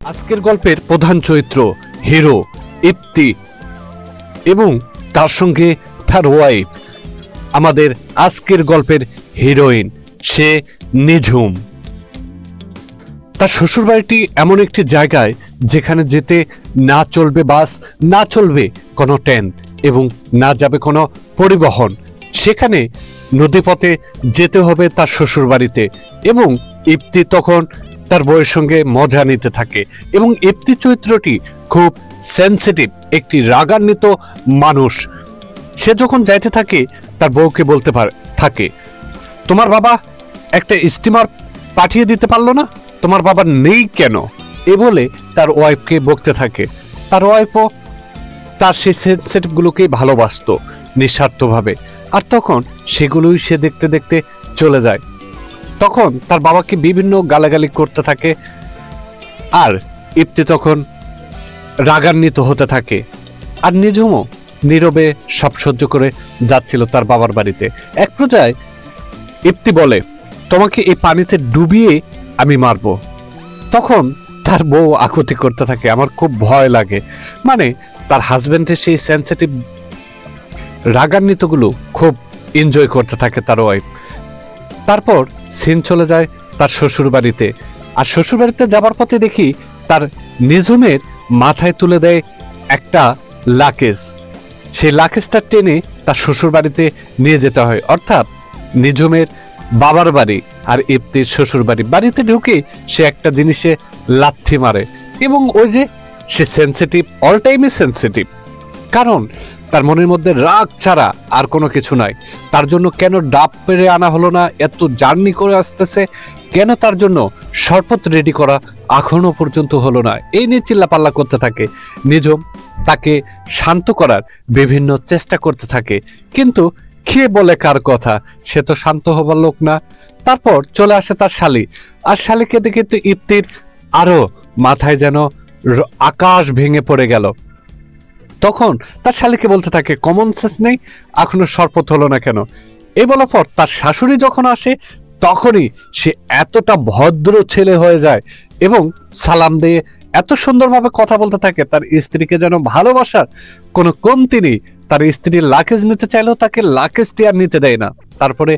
আজকের গল্পের প্রধান চরিত্র হিরো ইপ্তি এবং তার সঙ্গে তার ওয়াইফ। আমাদের আজকের গল্পের হিরোইন সে নিঝুম। তার শ্বশুরবাড়িটি এমন একটি জায়গায় যেখানে যেতে না চলবে বাস, না চলবে কোনো ট্রেন এবং না যাবে কোনো পরিবহন। সেখানে নদীপথে যেতে হবে তার শ্বশুরবাড়িতে এবং ইপ্তি তখন তার বউয়ের সঙ্গে মজা নিতে থাকে এবং ইপ্তি চরিত্রটি খুব সেনসিটিভ, একটি রাগান্বিত মানুষ। সে যখন যাইতে থাকে তার বউকে বলতে থাকে, তোমার বাবা একটা স্টিমার পাঠিয়ে দিতে পারলো না, তোমার বাবা নেই কেন? এ বলে তার ওয়াইফকে বকতে থাকে। তার ওয়াইফও তার সেই সেন্সিটিভগুলোকেই ভালোবাসতো নিঃস্বার্থভাবে, আর তখন সেগুলোই সে দেখতে দেখতে চলে যায়। তখন তার বাবাকে বিভিন্ন গালাগালি করতে থাকে আর ইপ্তি তখন রাগান্বিত হতে থাকে। আর নিঝুমও নীরবে সব সহ্য করে যাচ্ছিল তার বাবার বাড়িতে। এক পর্যায়ে ইপ্তি বলে, তোমাকে এই পানিতে ডুবিয়ে আমি মারবো। তখন তার বউ আকুতি করতে থাকে, আমার খুব ভয় লাগে। মানে তার হাজবেন্ডের সেই সেন্সিটিভ রাগান্বিতগুলো খুব এনজয় করতে থাকে তার ওয়াইফ। তারপর সিন চলে যায় তার শ্বশুর বাড়িতে। আর শ্বশুর বাড়িতে যাবার পথে দেখি তার নিঝুমের মাথায় তুলে দেয় একটা লাকেজ। সেই লাকেজটা টেনে তার শ্বশুর বাড়িতে নিয়ে যেতে হয়, অর্থাৎ নিঝুমের বাবার বাড়ি আর ইপ্তির শ্বশুর বাড়ি। বাড়িতে ঢুকে সে একটা জিনিসে লাথি মারে এবং ওই যে সে সেন্সিটিভ, অল টাইমই সেন্সিটিভ, কারণ তার মনের মধ্যে রাগ ছাড়া আর কোনো কিছু নাই। তার জন্য কেন ডাব পেরে আনা হলো না, এত জার্নি করে আসতেছে কেন, তার জন্য শরবত রেডি করা এখনো পর্যন্ত হলো না, এই নিয়ে চিল্লাপাল্লা করতে থাকে। নিঝুম তাকে শান্ত করার বিভিন্ন চেষ্টা করতে থাকে, কিন্তু কে বলে কার কথা, সে তো শান্ত হবার লোক না। তারপর চলে আসে তার শালি, আর শালিকে দেখে তো ইপ্তির আরো মাথায় যেন আকাশ ভেঙে পড়ে গেল। তখন তার শালিকে বলতে থাকে, কমন সেন্স নেই, এখনো শরবত হলো না কেন? এই বলার পর তার শাশুড়ি যখন আসে তখনই সে এতটা ভদ্র ছেলে হয়ে যায় এবং সালাম দিয়ে এত সুন্দরভাবে কথা বলতে থাকে, তার স্ত্রীকে যেন ভালোবাসার কোনো কমতি নেই। তার স্ত্রীর লাকেজ নিতে চাইলেও তাকে লাকেজটি আর নিতে দেয় না। তারপরে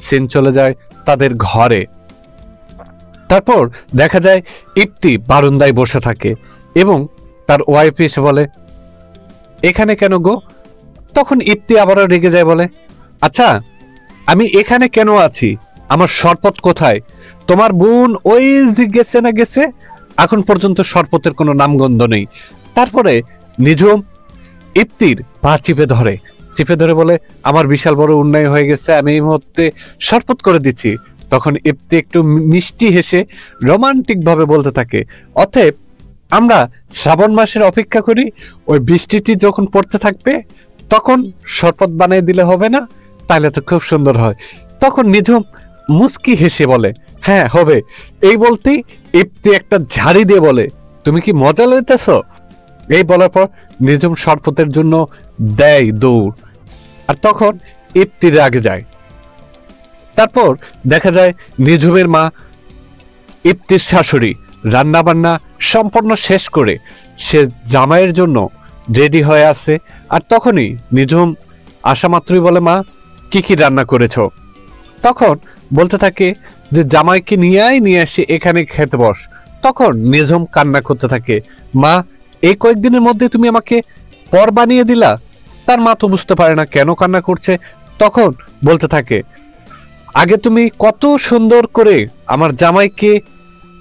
সিন চলে যায় তাদের ঘরে। তারপর দেখা যায় ইপ্তি বারান্দায় বসে থাকে এবং তার ওয়াইফ এসে বলে, এখানে কেন গো? তখন ইপ্তি আবারও রেগে যায়, বলে, আচ্ছা আমি এখানে কেন আছি, আমার শরবত কোথায়? তোমার বোন ওই যে গেছে না গেছে, এখন পর্যন্ত শরবতের কোনো নামগন্ধ নেই। তারপরে নিঝুম ইপ্তির পা চিপে ধরে বলে, আমার বিশাল বড় অন্যায় হয়ে গেছে, আমি এই মুহূর্তে শরবত করে দিচ্ছি। তখন ইপ্তি একটু মিষ্টি হেসে রোমান্টিক ভাবে বলতে থাকে, অতএব আমরা শ্রাবণ মাসের অপেক্ষা করি, ওই বৃষ্টিটি যখন পড়তে থাকবে তখন শরবত বানিয়ে দিলে হবে না? তাহলে তো খুব সুন্দর হয়। তখন নিঝুম মুস্কি হেসে বলে, হ্যাঁ হবে। এই বলতেই ইপ্তি একটা ঝাড়ি দিয়ে বলে, তুমি কি মজা লইতেছ? এই বলার পর নিঝুম শরবতের জন্য দেয় দৌড়, আর তখন ইপ্তি রাগে যায়। তারপর দেখা যায় নিঝুমের মা ইপ্তির শাশুড়ি রান্না বান্না সম্পূর্ণ শেষ করে সে জামাইয়ের জন্য রেডি হয়ে আছে। আর তখনই নিঝুম আসা মাত্রই বলে, মা কি কি রান্না করেছো? তখন বলতে থাকে যে জামাইকে নিয়ে আসি এখানে খেতে বস। তখন নিঝুম কান্না করতে থাকে, মা এই কয়েকদিনের মধ্যে তুমি আমাকে পর বানিয়ে দিলা। তার মা তো বুঝতে পারে না কেন কান্না করছে। তখন বলতে থাকে, আগে তুমি কত সুন্দর করে আমার জামাইকে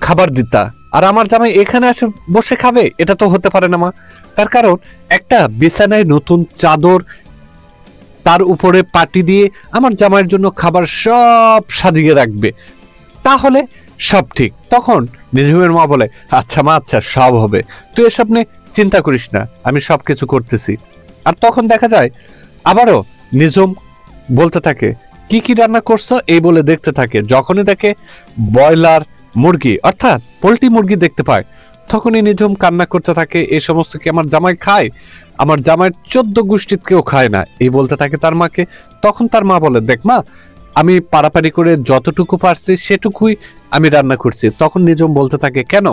খাবার দিতা, আর আমার জামাই এখানে এসে বসে খাবে? এটা তো হতে পারে না মা। তার কারণ একটা বিছানায় নতুন চাদর, তার উপরে পাটি দিয়ে আমার জামাইয়ের জন্য খাবার সব সাজিয়ে রাখবে, তাহলে সব ঠিক। তখন নিঝুমের মা বলে, আচ্ছা মা, আচ্ছা সব হবে, তুই এসব নিয়ে চিন্তা করিস না, আমি সবকিছু করতেছি। আর তখন দেখা যায় আবারও নিঝুম বলতে থাকে, কি কি রান্না করছো এই বলে দেখতে থাকে। যখনই দেখে ব্রয়লার মুরগি অর্থাৎ পোল্ট্রি মুরগি দেখতে পায়, তখনই নিঝুম কান্না করতে থাকে, এই সমস্ত কি আমার জামাই খায়? আমার জামাইয়ের 14 গোষ্ঠীর কেউ খায় না, এই বলতে থাকে তার মাকে। তখন তার মা বলে, দেখ মা, আমি পারাপারি করে যতটুকু পারছি সেটুকুই আমি রান্না করছি। তখন নিজম বলতে থাকে, কেন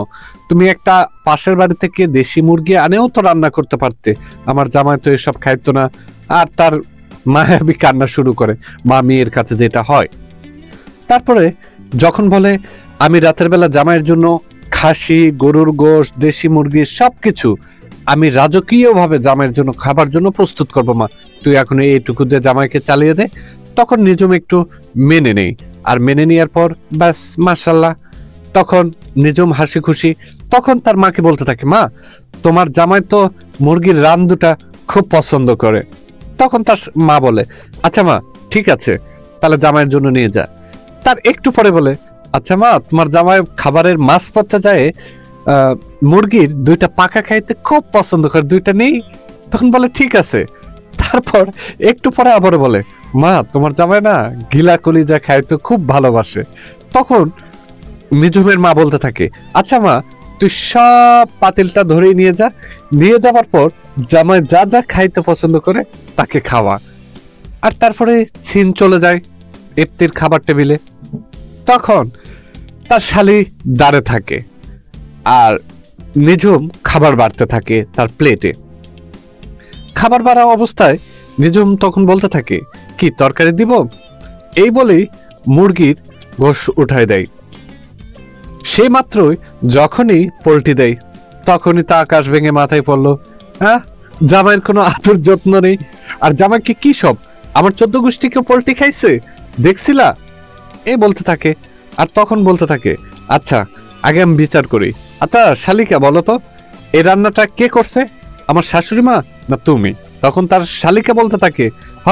তুমি একটা পাশের বাড়ি থেকে দেশি মুরগি আনেও তো রান্না করতে পারতে, আমার জামাই তো এসব খাইতো না। আর তার মায়াবী কান্না শুরু করে, মা মেয়ের কাছে যেটা হয়। তারপরে যখন বলে আমি রাতের বেলা জামাইয়ের জন্য খাসি, গরুর গোশত, দেশি মুরগি সবকিছু আমি রাজকীয়ভাবে জামাইয়ের জন্য খাবার জন্য প্রস্তুত করবো, মা তুই এখন এইটুকু দিয়ে জামাইকে চালিয়ে দে। তখন নিজম একটু মেনে নেই, আর মেনে নেওয়ার পর ব্যাস মাশাল্লাহ, তখন নিজম হাসি খুশি। তখন তার মাকে বলতে থাকে, মা তোমার জামাই তো মুরগির রান্দুটা খুব পছন্দ করে। তখন তার মা বলে, আচ্ছা মা ঠিক আছে, তাহলে জামাইয়ের জন্য নিয়ে যা। তার একটু পরে বলে, আচ্ছা মা তোমার জামাই খাবারের মাছ পথে যায় মুরগির 2টা পাখা খাইতে খুব পছন্দ করে, 2টা নেই। তখন বলে ঠিক আছে। তারপর একটু পরে আবার বলে, মা তোমার জামাই না গিলা কলিজা খাইতে খুব ভালোবাসে। তখন নিজুমের মা বলতে থাকে, আচ্ছা মা তুই সব পাতিলটা ধরে নিয়ে যা, নিয়ে যাবার পর জামাই যা যা খাইতে পছন্দ করে তাকে খাওয়া। আর তারপরে ছিন চলে যায় ইফতির খাবার টেবিলে। তখন তার শালি দাঁড়ে থাকে, আর নিজুম খাবার বাড়তে থাকে তার প্লেটে। খাবার বাড়া অবস্থায় নিজুম তখন বলতে থাকে, কি তরকারি দিব? এই বলেই মুরগির গোশ উঠায় দেয়। সে মাত্রই যখনই পোল্টি দেয়, তখনই তা আকাশ ভেঙে মাথায় পড়লো। হ্যাঁ, জামাইয়ের কোনো আদর যত্ন নেই। আর জামাইকে কি সব আমার 14 গোষ্ঠীকে পোল্টি খাইছে দেখছিলা, এই বলতে থাকে। আর তখন বলতে থাকে, আচ্ছা আগে আমি বিচার করি। আচ্ছা শালিকা বলো তো, এই রান্নাটা কে করছে, আমার শাশুড়ি মা না তুমি? তখন তার শালিকা বলতে থাকে, হ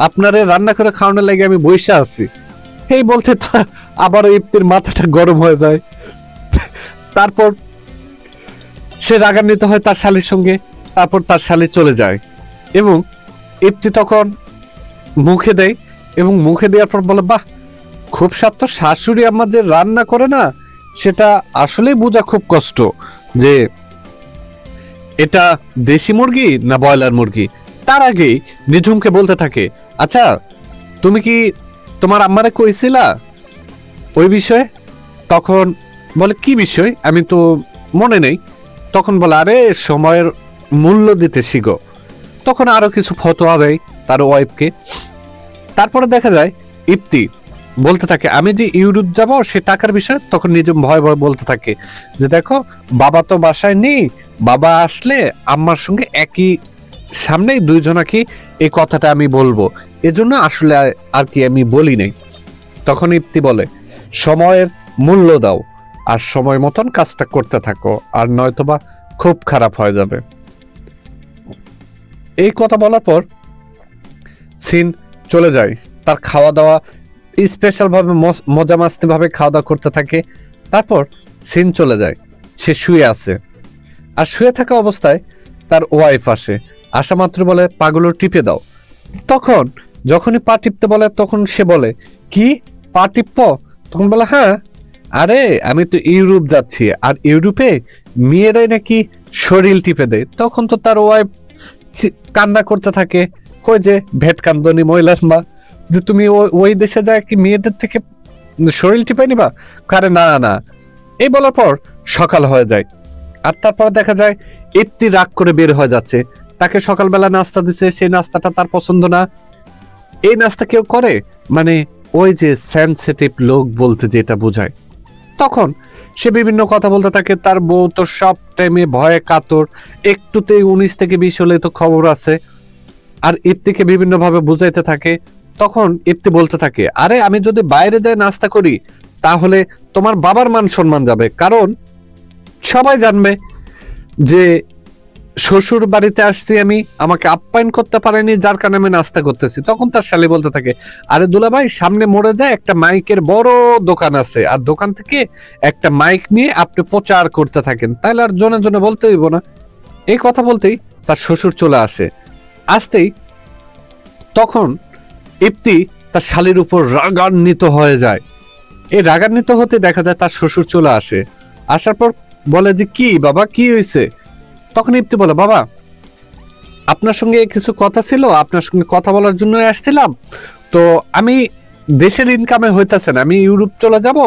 আপনারে রান্না করে খাওয়ানোর লাগে আমি বইসা আছি। এই বলতে আবার ইফতির মাথাটা গরম হয়ে যায়। তারপর সে রাগান্বিত হয় তার শালির সঙ্গে। তারপর তার শালি চলে যায় এবং ইফতি তখন মুখে দেয়, এবং মুখে দেওয়ার পর বলে, বাহ খুব স্বাদ তো, শাশুড়ি আমার যে রান্না করে না সেটা আসলেই বোঝা খুব কষ্ট যে এটা দেশি মুরগি না ব্রয়লার মুরগি। তার আগেই নিঝুমকে বলতে থাকে, আচ্ছা তুমি কি তোমার আম্মারে কইছিলা ওই বিষয়ে? তখন বলে, কি বিষয়, আমি তো মনে নেই। তখন বলে, আরে সময়ের মূল্য দিতে শিখো। তখন আরো কিছু ফতোয়া দেয় তার ওয়াইফকে। তারপরে দেখা যায় ইফতি বলতে থাকে, আমি যে ইউরোপ যাব সে টাকার বিষয়। তখন নিজম ভয় ভয় বলতে থাকে যে, দেখো বাবা তো বাসায় নেই, বাবা আসলে আম্মার সঙ্গে একই সামনেই দুইজনাকে এই কথাটা আমি বলবো, এজন্য আসলে আর কি আমি বলি নাই। তখন ইফতি বলে, সময়ের মূল্য দাও আর সময় মতন কাজটা করতে থাকো, আর নয়তোবা খুব খারাপ হয়ে যাবে। এই কথা বলার পর সিন চলে যায়, তার খাওয়া দাওয়া স্পেশাল ভাবে মজা মাস্তি ভাবে খাওয়া দাওয়া করতে থাকে। তারপর সিন চলে যায়, সে শুয়ে আছে। আর শুয়ে থাকা অবস্থায় তার ওয়াইফ আসে, আসা মাত্র বলে, পাগুলো টিপে দাও। তখন যখনই পা টিপতে বলে তখন সে বলে, কি পা টিপব? তখন বলে, হ্যাঁ, আরে আমি তো ইউরোপ যাচ্ছি, আর ইউরোপে মেয়েরাই নাকি শরীর টিপে দেয়। তখন তো তার ওয়াইফ কান্না করতে থাকে, ওই যে ভেট কান্দনি মহিলার মা, যে তুমি ওই দেশে যায় কি মেয়েদের থেকে শরীর টিপে নিবা? আরে না না। এই বলার পর সকাল হয়ে যায়। আর তারপর দেখা যায় ইফতি রাগ করে বের হয়ে যাচ্ছে। তাকে সকালবেলা নাস্তা দিছে, সেই নাস্তাটা তার পছন্দ না। এই নাস্তা কেউ করে মানে ওই যে সেনসিটিভ লোক বলতে যেটা বোঝায়। তখন সে বিভিন্ন কথা বলতে থাকে, তার বউ তো সব টাইমে ভয়ে কাতর, একটুতেই 19 থেকে 20 হলে তো খবর আছে। আর ইফতিকে বিভিন্ন ভাবে বুঝাইতে থাকে। তখন ইফতি বলতে থাকে, আরে আমি যদি বাইরে যাই নাস্তা করি তাহলে তোমার বাবার মান সম্মান যাবে, কারণ সবাই জানবে যে শ্বশুর বাড়িতে আসছি আমি, আমাকে আপ্যায়ন করতে পারেনি, যার কারণে আমি নাস্তা করতেছি। তখন তার শালি বলতে থাকে, আরে দুলাভাই সামনে মোড়ে যায় একটা মাইকের বড় দোকান আছে, আর দোকান থেকে একটা মাইক নিয়ে আপনি প্রচার করতে থাকেন, তাহলে আর জনে জনে বলতে হইব না। এই কথা বলতেই তার শ্বশুর চলে আসে। আসতেই তখন ইফতি তার শালির উপর রাগান্বিত হয়ে যায়। এই রাগান্বিত হতে দেখা যায় তার শ্বশুর চলে আসে। আসার পর বলে যে, কি বাবা কি হয়েছে? তখন ইফতি বলে, বাবা আপনার সঙ্গে কিছু কথা ছিল, আপনার সঙ্গে কথা বলার জন্য আসছিলাম। তো আমি দেশের ইনকামে হইতেছে না, আমি ইউরোপ চলে যাব।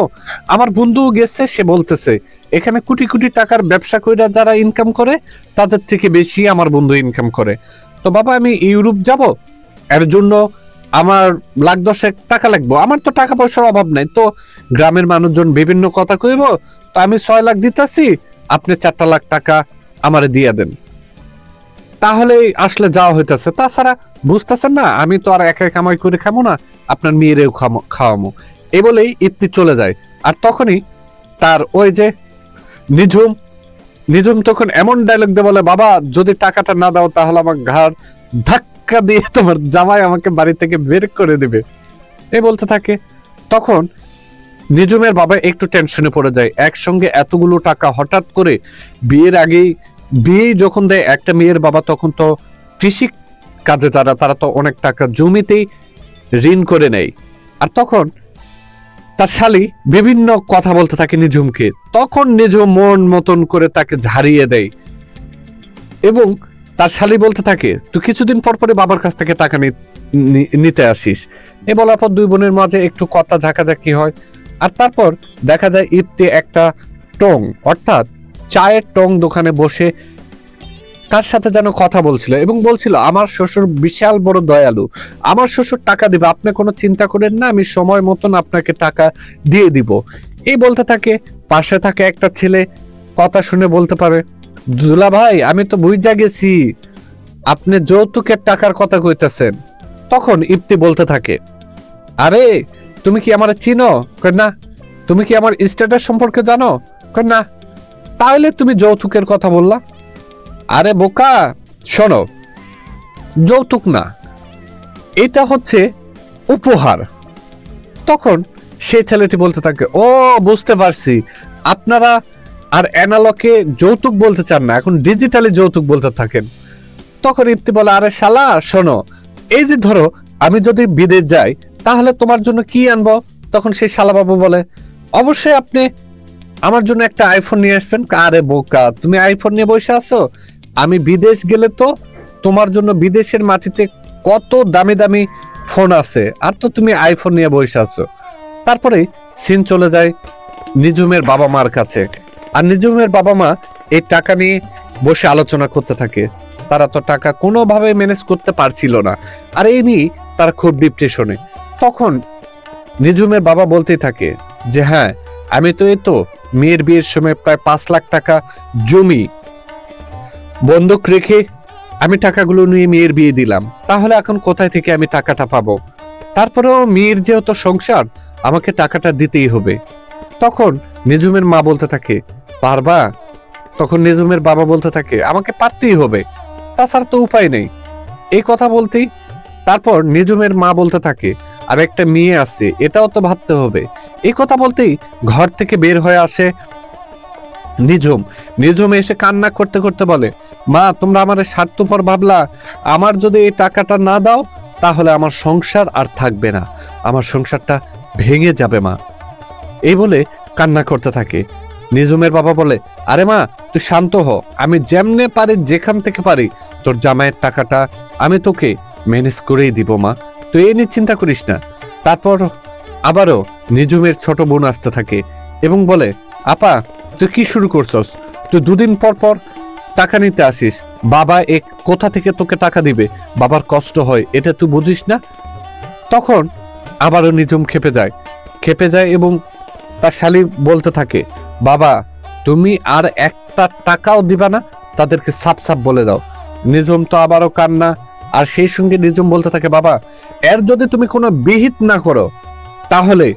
আমার বন্ধু গেছে, সে বলতেছে এখানে কোটি কোটি টাকার ব্যবসা কইরা যারা ইনকাম করে তাদের থেকে বেশি আমার বন্ধু ইনকাম করে। তো বাবা আমি ইউরোপ যাব, এর জন্য আমার লাখ দশেক টাকা লাগবে। আমার তো টাকা পয়সার অভাব নাই, তো গ্রামের মানুষজন বিভিন্ন কথা কইব, তো আমি 6 লাখ দিতেছি, আপনি 4 লাখ টাকা আমারে দিয়ে দেন, তাহলে আসলে যাওয়া হইতেছে। তাছাড়া বুঝতেছেন না, আমি তো আর একা কামাই করে খাবো না, আপনার মেয়েরেও খাওয়ামো। এই বলেই ইপ্তি চলে যায়। আর তখনই তার ওই যে নিঝুম নিঝুম তখন এমন ডায়লগ দিয়ে বলে, বাবা যদি টাকাটা না দাও তাহলে আমার ঘাড় ধাক্কা দিয়ে তোমার জামাই আমাকে বাড়ি থেকে বের করে দিবে, এই বলতে থাকে। তখন নিঝুমের বাবা একটু টেনশনে পড়ে যায়, একসঙ্গে এতগুলো টাকা হঠাৎ করে বিয়ের আগেই, বিয়ে যখন দেয় একটা মেয়ের বাবা, তখন তো কৃষি কাজে তারা তো অনেক টাকা জমিতেই ঋণ করে নেয়। আর তখন তার শালি বিভিন্ন কথা বলতে থাকে নিঝুমকে, তখন নিঝুম মন মতন করে তাকে ঝাড়িয়ে দেয় এবং তার শালি বলতে থাকে তুই কিছুদিন পর পরে বাবার কাছ থেকে টাকা নিতে আসিস। এ বলার পর দুই বোনের মাঝে একটু কথা ঝাঁকাঝাঁকি হয়। আর তারপর দেখা যায় ইপ্তি একটা টং অর্থাৎ চায়ের টং দোকানে বসে কার সাথে যেন কথা বলছিল এবং বলছিল আমার শ্বশুর বিশাল বড় দয়ালু, আমার শ্বশুর টাকা দিবে, আপনি কোনো চিন্তা করেন না, আমি সময় মতন আপনাকে টাকা দিয়ে দিব। এই বলতে থাকে। পাশে থাকে একটা ছেলে, কথা শুনে বলতে পারে, দুলা ভাই আমি তো বুঝা গেছি আপনি যৌতুকের টাকার কথা কইতেছেন। তখন ইপ্তি বলতে থাকে, আরে তুমি কি আমার চিনো? কই না। তুমি কি আমার স্ট্যাটাস সম্পর্কে জানো? কই না। তাহলে তুমি যৌতুকের কথা বললা? আরে বোকা, শোনো, যৌতুক না, এটা হচ্ছে উপহার। তখন সেই ছেলেটি বলতে থাকে, ও বুঝতে পারছি, আপনারা আর অ্যানালগে যৌতুক বলতে চান না, এখন ডিজিটালি যৌতুক বলতে থাকেন। তখন ইপ্তি বলে, আরে শালা শোনো, এই যে ধরো আমি যদি বিদেশ যাই তাহলে তোমার জন্য কি আনবো? তখন সেই শালা বাবু বলে, অবশ্যই আপনি আমার জন্য একটা আইফোন নিয়ে আসবেন। আরে বোকা, তুমি আইফোন নিয়ে বসে আছো? আমি বিদেশ গেলে তো তোমার জন্য বিদেশের মাটিতে কত দামি দামি ফোন আছে, আর তো তুমি আইফোন নিয়ে বসে আছো। তারপরে সিন চলে যায় নিঝুমের বাবা মার কাছে। আর নিঝুমের বাবা মা এই টাকা নিয়ে বসে আলোচনা করতে থাকে। তারা তো টাকা কোনোভাবে ম্যানেজ করতে পারছিল না, আর এই নিয়ে তারা খুব ডিপ্রেশনে। তখন নিঝুমের বাবা বলতেই থাকে যে হ্যাঁ, আমি তো এই তো মেয়ের বিয়ের সময় প্রায় 5 লাখ টাকা জমি বন্ধক রেখে আমি টাকাগুলো নিয়ে মেয়ের বিয়ে দিলাম, তাহলে এখন কোথায় থেকে আমি টাকাটা পাবো? তারপরেও মেয়ের যেহেতু সংসার, আমাকে টাকাটা দিতেই হবে। তখন নিঝুমের মা বলতে থাকে, পারবা? তখন নিঝুমের বাবা বলতে থাকে, আমাকে পারতেই হবে, তাছাড়া তো উপায় নেই। এই কথা বলতেই তারপর নিঝুমের মা বলতে থাকে, আর একটা মেয়ে আছে, এটাও তো ভাবতে হবে। এই কথা বলতেই ঘর থেকে বের হয়ে আসে নিঝুম এসে কান্না করতে করতে বলে, মা তোমরা আমার স্বার্থপর ভাবলা, আমার যদি এই টাকাটা না দাও তাহলে আমার সংসার আর থাকবে না, আমার সংসারটা ভেঙে যাবে মা। এই বলে কান্না করতে থাকে। নিঝুমের বাবা বলে, আরে মা তুই শান্ত হ, আমি যেমনে পারি যেখান থেকে পারি তোর জামাইয়ের টাকাটা আমি তোকে ম্যানেজ করেই দিব মা, তুই এই নিয়ে চিন্তা করিস না। তারপর আবারও নিঝুমের ছোট বোন আসতে থাকে এবং বলে, আপা তুই কি শুরু করছস? তুই দুদিন পর পর টাকা নিতে আসিস, বাবা এক কোথা থেকে তোকে টাকা দিবে? বাবার কষ্ট হয়, এটা তুই বুঝিস না? তখন আবারও নিঝুম খেপে যায় এবং তার শালি বলতে থাকে, বাবা তুমি আর একটা টাকাও দিবা না, তাদেরকে সাপ সাপ বলে দাও। নিঝুম তো আবারও কান্না। আর সেই সঙ্গে নিঝুম বলতে থাকে, বাবা এর যদি তুমি কোনো বিহিত না করো তাহলে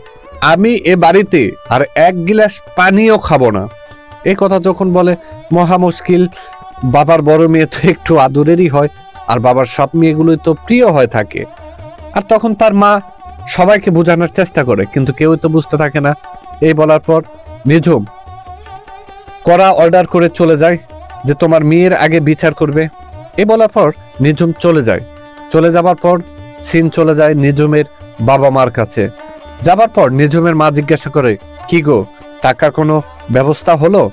আমি এ বাড়িতে আর এক গিলাস পানিও খাবো না। এই কথা যখন বলে, মহা মুশকিল, বাবার বড় মেয়ে তো একটু আদরেরই হয়, আর বাবার সব মেয়েগুলোই তো প্রিয় হয়ে থাকে। আর তখন তার মা সবাইকে বোঝানোর চেষ্টা করে, কিন্তু কেউ তো বুঝতে থাকে না। এই বলার পর নিঝুম কড়া অর্ডার করে চলে যায় যে তোমার মেয়ের আগে বিচার করবে। এই বলার পর নিঝুম চলে যাবার পর সিন চলে যায় নিঝুমের বাবা মার কাছে। যাবার পর নিঝুমের মা জিজ্ঞাসা করে, কি গো টাকার কোনো ব্যবস্থা হলো?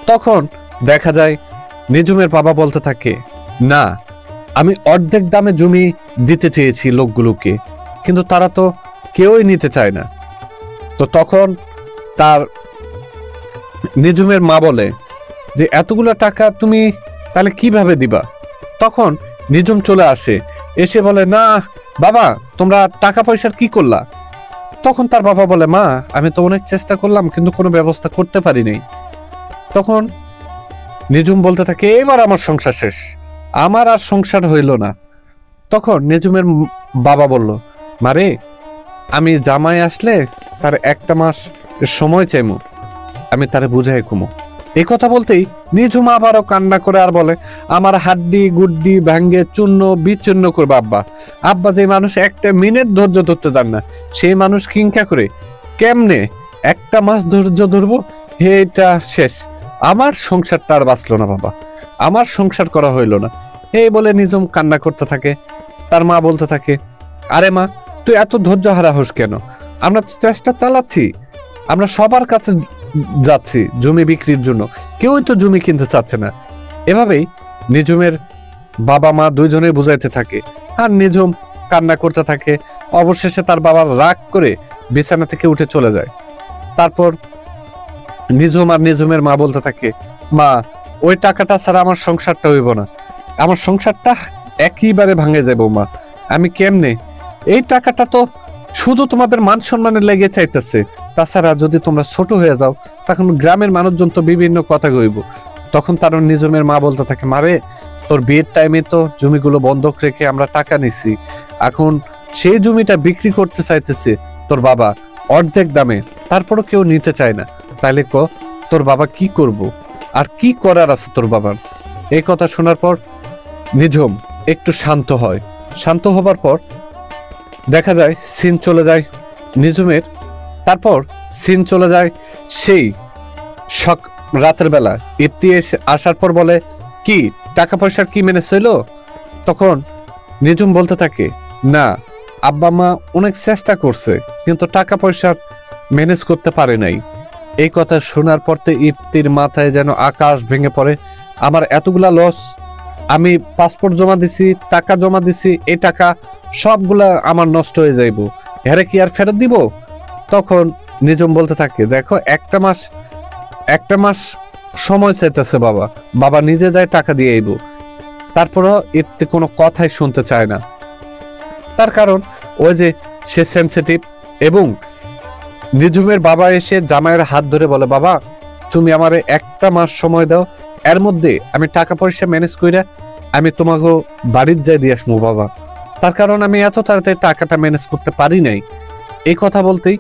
তখন দেখা যায় নিঝুমের বাবা বলতে থাকে, না আমি অর্ধেক দামে জমি দিতে চেয়েছি লোকগুলোকে, কিন্তু তারা তো কেউই নিতে চায় না। তো তখন তার নিজুমের মা বলে যে এতগুলো টাকা তুমি তাহলে কিভাবে দিবা? তখন নিজুম চলে আসে, এসে বলে, না বাবা, তোমরা টাকা পয়সার কি করলা? তখন তার বাবা বলে, মা আমি তো অনেক চেষ্টা করলাম কিন্তু কোনো ব্যবস্থা করতে পারি নাই। তখন নিজুম বলতে থাকে, এবার আমার সংসার শেষ, আমার আর সংসার হইল না। তখন নিজুমের বাবা বলল, মারে আমি জামাই আসলে তার একটা মাস সময় চাইমু, আমি তারে বুঝাই কুমু। এই কথা বলতেই নিজুম আবারও কান্না করে আর বলে, আমার হাড্ডি গুড্ডি ভাঙ্গে চূর্ণ বিচূর্ণ করবে আব্বা। আব্বা যে মানুষ একটা মিনিট ধৈর্য ধরতে জান না, সেই মানুষ কিংকা করে কেমনে একটা মাস ধৈর্য ধরবো? এটা শেষ, আমার সংসারটা আর বাঁচলো না বাবা, আমার সংসার করা হইল না। এই বলে নিজুম কান্না করতে থাকে। তার মা বলতে থাকে, আরে মা তুই এত ধৈর্য হারা হোস কেন? আমরা তো চেষ্টা চালাচ্ছি, আমরা সবার কাছে যাচ্ছি জমি বিক্রির জন্য, কেউই তো জমি কিনতে চাচ্ছে না। এভাবেই নিজুমের বাবা মা দুইজনে বুঝাইতে থাকে আর নিজুম কান্না করতে থাকে। অবশেষে তার বাবা রাগ করে বিছানা থেকে উঠে চলে যায়। তারপর নিজুম আর নিজুমের মা বলতে থাকে, মা ওই টাকাটা ছাড়া আমার সংসারটা হইব না, আমার সংসারটা একেবারে ভাঙে যাবো মা, আমি কেমনে? এই টাকাটা তো শুধু তোমাদের মান সম্মানের লেগে চাইতেছে, তাছাড়া যদি তোমরা ছোট হয়ে যাও তখন গ্রামের মানুষজন তো বিভিন্ন কথা কইব। তখন তার নিজমের মা বলতে থাকে, মারে তোর বিয়ের টাইমে তো জমিগুলো বন্ধক রেখে আমরা টাকা নিছি, এখন সেই জমিটা বিক্রি করতে চাইতেছে তোর বাবা অর্ধেক দামে, তারপরও কেউ নিতে চায় না, তাইলে ক তোর বাবা কি করব? আর কি করার আছে তোর বাবার? এই কথা শোনার পর নিঝুম একটু শান্ত হয়। শান্ত হবার পর দেখা যায় সিন চলে যায় নিজুমের। তারপর সিন চলে যায় সেই রাতের বেলা। ইপ্তি আসার পর বলে, কি টাকা পয়সার কি মেনে ছিল? তখন নিজুম বলতে থাকে, না আব্বা মা অনেক চেষ্টা করছে কিন্তু টাকা পয়সার ম্যানেজ করতে পারে নাই। এই কথা শোনার পর তো ইপ্তির মাথায় যেন আকাশ ভেঙে পড়ে। আমার এতগুলা লস, আমি পাসপোর্ট জমা দিছি, টাকা জমা দিছি, এই টাকা সবগুলা আমার নষ্ট হয়ে যাইব, এরে কি আর ফেরত দিব? তখন নিজম বলতে থাকে, দেখো একটা মাস সময় চাইতেছে বাবা, বাবা নিজে যায় টাকা দিয়ে আইব। তারপরও ইপ্তি কোনো কথাই শুনতে চায় না। তার কারণ ওই যে সে সেনসিটিভ। এবং নিজুমের বাবা এসে জামাইয়ের হাত ধরে বলে, বাবা তুমি আমারে একটা মাস সময় দাও, এর মধ্যে আমি টাকা পয়সা ম্যানেজ কইরা আমি তোমাকে বাড়ির যাই দিয়ে আসবো বাবা। তার কারণ আমি এত তাড়াতাড়ি টাকাটা ম্যানেজ করতে পারি নাই। এই কথা বলতেই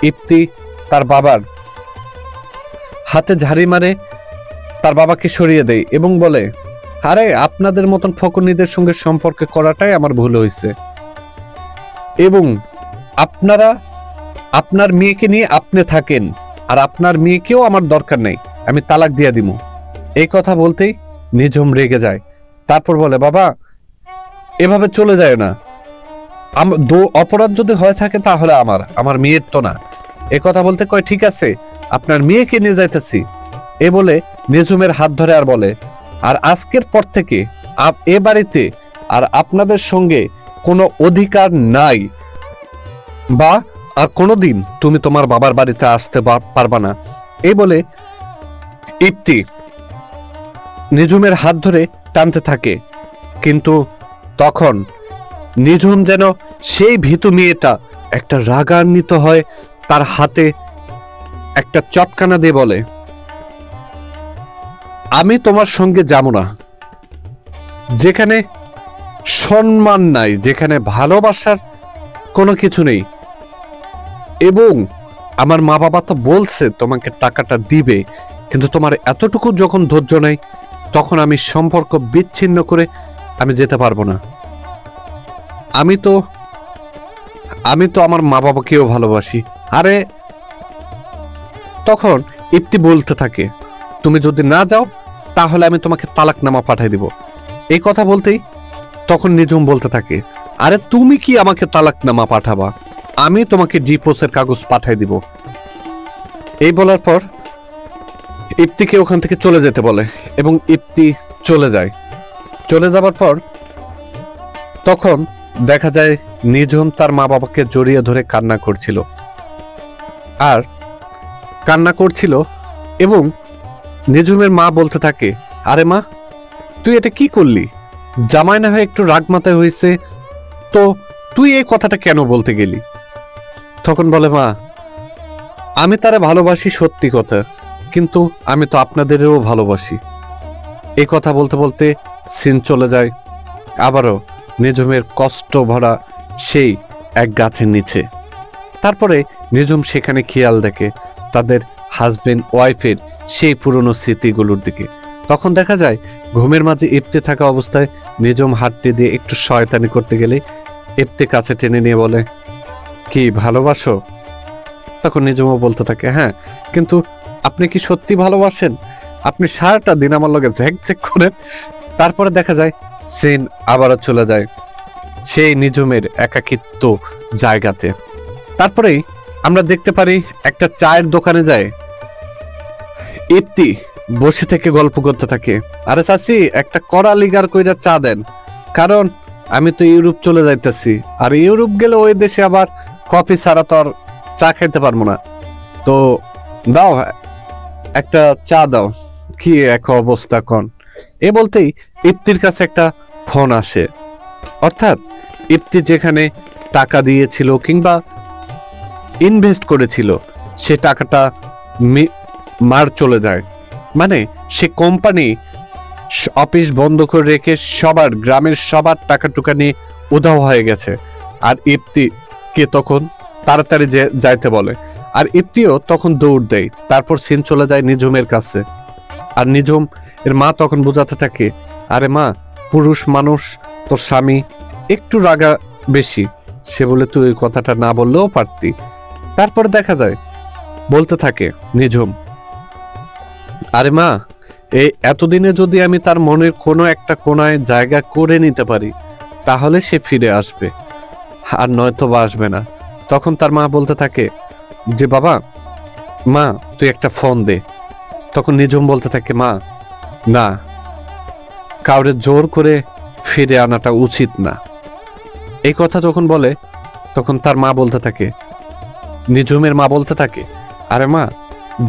ইপ্তি তার বাবার হাতে ঝাড়ি মারে, তার বাবাকে সরিয়ে দেয় এবং বলে, আরে আপনাদের মতন ফকরনীদের সঙ্গে সম্পর্ক করাটাই আমার ভুল হয়েছে, এবং আপনারা আপনার মেয়েকে নিয়ে আপনি থাকেন, আর আপনার মেয়েকেও আমার দরকার নেই, আমি তালাক দিয়ে দিব। এই কথা বলতেই নিঝুম রেগে যায়। তারপর বলে, বাবা এভাবে চলে যায় না, অপরাধ যদি হয়ে থাকে তাহলে আমার মেয়ের তো না। এ কথা বলতে কয়, ঠিক আছে আপনার মেয়েকে নিয়ে যাইতেছি। এ বলে নিজুমের হাত ধরে আর বলে, আর আজকের পর থেকে এ বাড়িতে আর আপনাদের সঙ্গে কোনো অধিকার নাই, বা আর কোনোদিন তুমি তোমার বাবার বাড়িতে আসতে পারবা না। এই বলে ইপ্তি নিজুমের হাত ধরে টানতে থাকে। কিন্তু তখন নিঝুম যেন সেই ভীতু মেয়েটা একটা রাগান্বিত হয়, তার হাতে একটা চটকানা দিয়ে বলে, আমি তোমার সঙ্গে যাব না, যেখানে সম্মান নাই, যেখানে ভালোবাসার কোনো কিছু নেই, এবং আমার মা বাবা তো বলছে তোমাকে টাকাটা দিবে, কিন্তু তোমার এতটুকু যখন ধৈর্য নেই, তখন আমি সম্পর্ক বিচ্ছিন্ন করে আমি যেতে পারবো না। আমি তো আমার মা বাবাকেও ভালোবাসি। আরে তখন ইপ্তি বলতে থাকে, তুমি যদি না যাও তাহলে আমি তোমাকে তালাকনামা পাঠিয়ে দিব। এই কথা বলতেই তখন নিজুম বলতে থাকে, আরে তুমি কি আমাকে তালাকনামা পাঠাবা? আমি তোমাকে ডিভোর্সের কাগজ পাঠিয়ে দিব। এই বলার পর ইপ্তিকে ওখান থেকে চলে যেতে বলে এবং ইপ্তি চলে যায়। চলে যাবার পর তখন দেখা যায় নিঝুম তার মা বাবাকে জড়িয়ে ধরে কান্না করছিল এবং নিঝুমের মা বলতে থাকে, আরে মা, তুই এটা কি করলি? জামাই না হয়ে একটু রাগ মাথায় হয়েছে, তো তুই এই কথাটা কেন বলতে গেলি? তখন বলে, মা, আমি তারে ভালোবাসি সত্যি কথা, কিন্তু আমি তো আপনাদেরও ভালোবাসি। এই কথা বলতে বলতে সিন চলে যায় আবারও নিঝুমের কষ্ট ভরা সেই এক গাছের নিচে। তারপরে নিঝুম সেখানে খেয়াল দেখে তাদের হাজবেন্ড ওয়াইফের সেই পুরনো স্মৃতিগুলোর দিকে। তখন দেখা যায় ঘুমের মাঝে ইপ্তি থাকা অবস্থায় নিঝুম হাতটি দিয়ে একটু শয়তানি করতে গেলে ইপ্তি কাছে টেনে নিয়ে বলে, কি ভালোবাসো? তখন নিঝুমও বলতে থাকে, হ্যাঁ, কিন্তু আপনি কি সত্যি ভালোবাসেন? আপনি সারাটা দিন আমার লগে ঝ্যাকঝ্যাক করেন। তারপরে দেখা যায় সিন আবারও চলে যায় সেই নিঝুমের একাকিত্ব জায়গাতে। তারপরেই আমরা দেখতে পারি একটা চায়ের দোকানে যায় ইপ্তি বসে থেকে গল্প করতে থাকে, আরে চাচি, একটা কড়া লিগার কইরা চা দেন, কারণ আমি তো ইউরোপ চলে যাইতেছি, আর ইউরোপ গেলে ওই দেশে আবার কফি ছাড়া তো আর চা খাইতে পারবো না, তো দাও একটা চা দাও। কি এক অবস্থা কন। এ বলতেই ইপ্তির কাছে একটা ফোন আসে, অর্থাৎ ইপ্তি যেখানে টাকা দিয়েছিল কিংবা ইনভেস্ট করেছিল সে টাকাটা মার চলে যায়। মানে সে কোম্পানি অফিস বন্ধ করে রেখে গ্রামের সবার টাকা টুকা নিয়ে উধাও হয়ে গেছে। আর ইপ্তিকে তখন তাড়াতাড়ি যাইতে বলে, আর ইপ্তিও তখন দৌড় দেয়। তারপর সিন চলে যায় নিঝুমের কাছে, আর নিঝুম এর মা তখন বোঝাতে থাকে, আরে মা, পুরুষ মানুষ, তোর স্বামী একটু রাগা বেশি, সে বলে তুই ওই কথাটা না বললেও পারতি। তারপর দেখা যায় বলতে থাকে নিঝুম, আরে মা, এই এতদিনে যদি আমি তার মনের কোনো একটা কোনায় জায়গা করে নিতে পারি তাহলে সে ফিরে আসবে, আর নয়তো বা আসবে না। তখন তার মা বলতে থাকে যে, বাবা, মা, তুই একটা ফোন দে। তখন নিঝুম বলতে থাকে, মা, না, কাউরে জোর করে ফিরে আনাটা উচিত না। এই কথা যখন বলে তখন তার মা বলতে থাকে, নিঝুমের মা বলতে থাকে, আরে মা,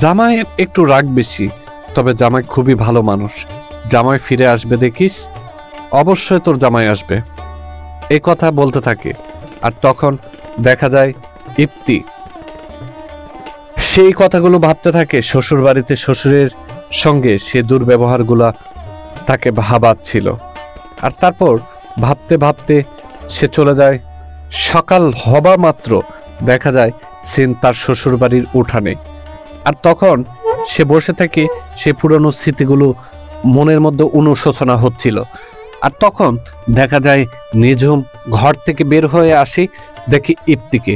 জামাই একটু রাগ বেশি, তবে জামাই খুবই ভালো মানুষ, জামাই ফিরে আসবে দেখিস, অবশ্যই তোর জামাই আসবে। এই কথা বলতে থাকে। আর তখন দেখা যায় ইপ্তি সেই কথাগুলো ভাবতে থাকে শ্বশুর বাড়িতে শ্বশুরের সঙ্গে সে দুর্ব্যবহারগুলা তাকে ভাবাচ্ছিল। আর তারপর ভাবতে ভাবতে সে চলে যায়, সকাল হবা মাত্র দেখা যায় সিন তার শ্বশুর বাড়ির উঠানে। আর তখন সে বসে থেকে সে পুরনো স্মৃতিগুলো মনের মধ্যে অনুশোচনা হচ্ছিল। আর তখন দেখা যায় নিঝুম ঘর থেকে বের হয়ে আসি, দেখি ইপ্তিকে,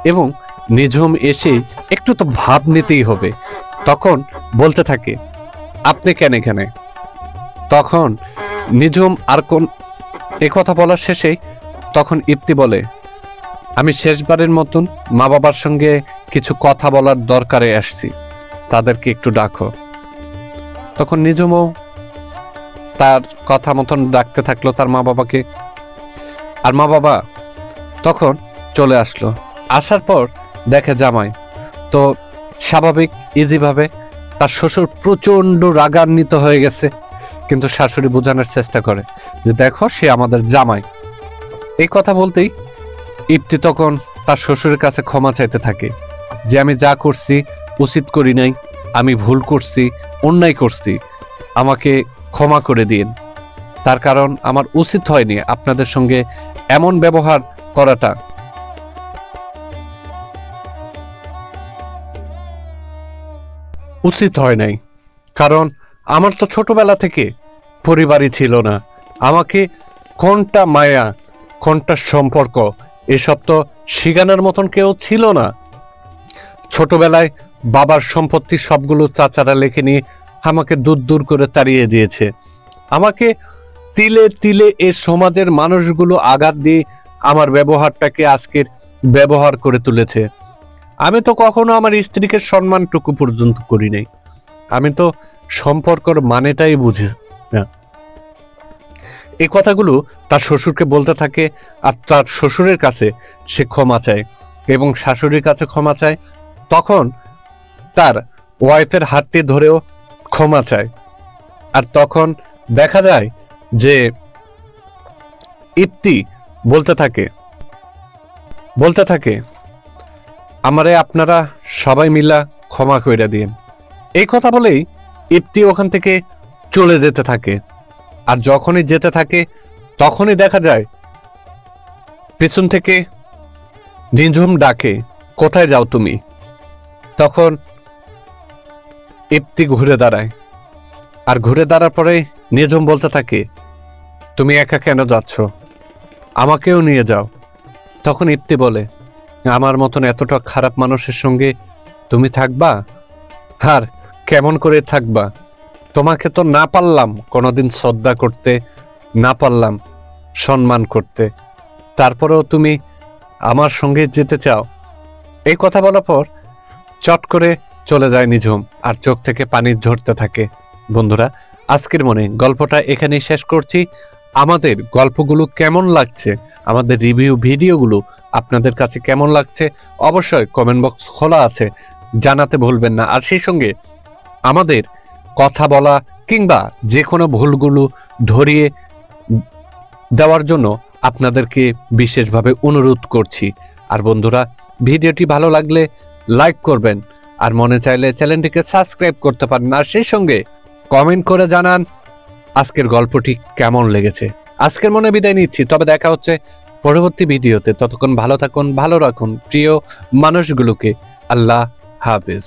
এবং নিঝুম এসে একটু তো ভাব নিতেই হবে। তখন বলতে থাকে, আপনি কেন এখানে? তখন নিঝুম আর কোন কথা বলার শেষে তখন ইপ্তি বলে, আমি শেষবারের মতন মা বাবার সঙ্গে কিছু কথা বলার দরকারে আসছি, তাদেরকে একটু ডাকো। তখন নিঝুমও তার কথা মতন ডাকতে থাকলো তার মা বাবাকে। আর মা বাবা তখন চলে আসলো। আসার পর দেখে জামাই তো স্বাভাবিক ইজিভাবে তার শ্বশুর প্রচন্ড রাগান্বিত হয়ে গেছে, কিন্তু শাশুড়ি বোঝানোর চেষ্টা করে যে দেখো, সে আমাদের জামাই। এই কথা বলতেই ইপ্তি তখন তার শ্বশুরের কাছে ক্ষমা চাইতে থাকে যে আমি যা করছি উচিত করি নাই, আমি ভুল করছি, অন্যায় করছি, আমাকে ক্ষমা করে দিন। তার কারণ আমার উচিত হয়নি আপনাদের সঙ্গে এমন ব্যবহার করাটা। উচিত হয় নাই, কারণ আমার তো ছোটবেলা থেকে পরিবারই ছিল না। আমাকে কোনটা মায়া, কোনটা সম্পর্ক, এসব তো শিখানোর মতন কেউ ছিল না। ছোটবেলায় বাবার সম্পত্তি সবগুলো চাচারা লিখে নিয়ে আমাকে দূর দূর করে তাড়িয়ে দিয়েছে। আমাকে তিলে তিলে এ সমাজের মানুষগুলো আঘাত দিয়ে আমার ব্যবহারটাকে আজকের ব্যবহার করে তুলেছে। আমি তো কখনো আমার স্ত্রীকে সম্মানটুকু পর্যন্ত করি নাই। আমি তো সম্পর্কর মানেটাই বুঝি না। এই কথাগুলো তার শ্বশুরকে বলতে থাকে, আর তার শ্বশুরের কাছে সে ক্ষমা চায় এবং শাশুড়ির কাছে ক্ষমা চায়। তখন তার ওয়াইফের হাতটি ধরেও ক্ষমা চায়। আর তখন দেখা যায় যে ইপ্তি বলতে থাকে আমারে আপনারা সবাই মিলা ক্ষমা কইরা দিন। এই কথা বলেই ইপ্তি ওখান থেকে চলে যেতে থাকে। আর যখনই যেতে থাকে তখনই দেখা যায় পেছন থেকে নিঝুম ডাকে, কোথায় যাও তুমি? তখন ইপ্তি ঘুরে দাঁড়ায়, আর ঘুরে দাঁড়ার পরে নিঝুম বলতে থাকে তুমি একা কেন যাচ্ছ, আমাকেও নিয়ে যাও। তখন ইপ্তি বলে আমার মতন এতটা খারাপ মানুষের সঙ্গে তুমি থাকবা? আর কেমন করে থাকবা? তোমাকে তো না পারলাম কোনোদিন শ্রদ্ধা করতে, না পারলাম সম্মান করতে, তারপরেও তুমি আমার সঙ্গে যেতে চাও? এই কথা বলার পর চট করে চলে যায় নিঝুম, আর চোখ থেকে পানি ঝরতে থাকে। বন্ধুরা, আজকের মনে গল্পটা এখানেই শেষ করছি। আমাদের গল্পগুলো কেমন লাগছে, আমাদের রিভিউ ভিডিওগুলো আপনাদের কাছে কেমন লাগছে অবশ্যই কমেন্ট বক্স খোলা আছে, জানাতে ভুলবেন না। আর সেই সঙ্গে আমাদের কথা বলা কিংবা যে কোনো ভুলগুলো ধরিয়ে দেওয়ার জন্য আপনাদেরকে বিশেষভাবে অনুরোধ করছি। আর বন্ধুরা, ভিডিওটি ভালো লাগলে লাইক করবেন, আর মনে চাইলে চ্যানেলটিকে সাবস্ক্রাইব করতে পারেন। আর সেই সঙ্গে কমেন্ট করে জানান আজকের গল্পটি কেমন লেগেছে। আজকের মনে বিদায় নিচ্ছি, তবে দেখা হচ্ছে পরবর্তী ভিডিওতে। ততক্ষণ ভালো থাকুন, ভালো রাখুন প্রিয় মানুষগুলোকে। আল্লাহ হাফেজ।